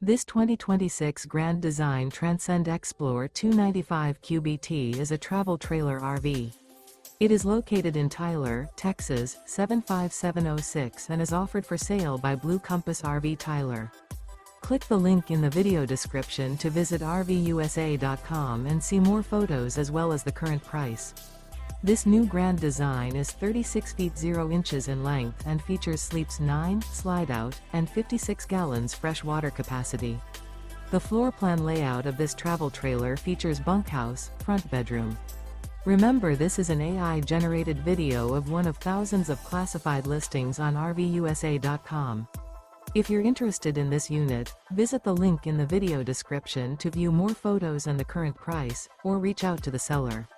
This 2026 Grand Design Transcend Xplor 295 QBT is a travel trailer RV. It is located in Tyler, Texas, 75706 and is offered for sale by Blue Compass RV Tyler. Click the link in the video description to visit RVUSA.com and see more photos as well as the current price. This new Grand Design is 36 feet 0 inches in length and features sleeps 9, Slideout, and 56 gallons fresh water capacity. The floor plan layout of this travel trailer features bunkhouse, front bedroom. Remember, this is an AI-generated video of one of thousands of classified listings on RVUSA.com. If you're interested in this unit, visit the link in the video description to view more photos and the current price, or reach out to the seller.